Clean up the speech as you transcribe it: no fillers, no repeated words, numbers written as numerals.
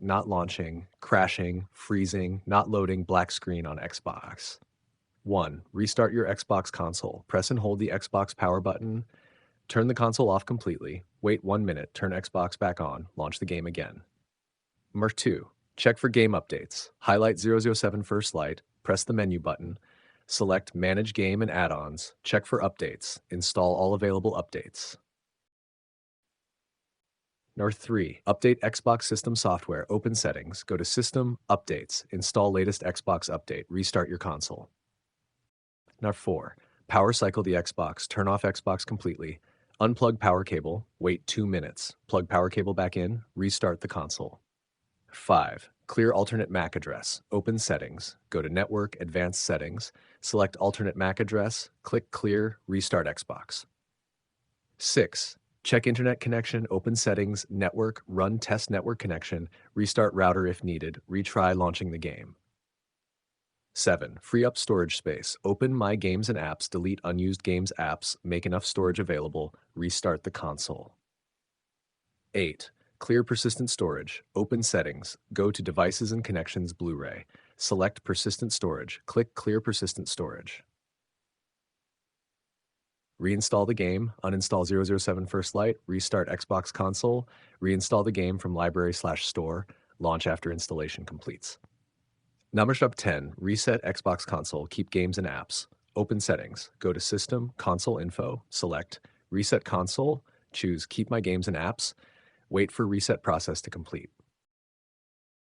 not launching, crashing, freezing, not loading, black screen on Xbox. 1. Restart your Xbox console. Press and hold the Xbox power button. Turn the console off completely. Wait 1 minute. Turn Xbox back on. Launch the game again. Number 2. Check for game updates. Highlight 007 First Light. Press the menu button. Select Manage Game and Add-ons. Check for updates. Install all available updates. Number 3. Update Xbox system software. Open Settings. Go to System, Updates. Install latest Xbox update. Restart your console. Number 4. Power cycle the Xbox. Turn off Xbox completely. Unplug power cable. Wait 2 minutes. Plug power cable back in. Restart the console. 5. Clear alternate MAC address. Open Settings. Go to Network, Advanced Settings. Select alternate MAC address. Click Clear. Restart Xbox. 6. Check internet connection. Open Settings, Network. Run test network connection. Restart router if needed. Retry launching the game. 7. Free up storage space. Open My Games and Apps. Delete unused games apps. Make enough storage available. Restart the console. 8. Clear persistent storage. Open Settings. Go to Devices and Connections Blu-ray. Select Persistent Storage. Click Clear Persistent Storage. Reinstall the game. Uninstall 007 First Light. Restart Xbox console. Reinstall the game from library/store. Launch after installation completes. Number step 10. Reset Xbox console. Keep games and apps. Open Settings. Go to System, Console Info. Select Reset Console. Choose Keep My Games and Apps. Wait for reset process to complete.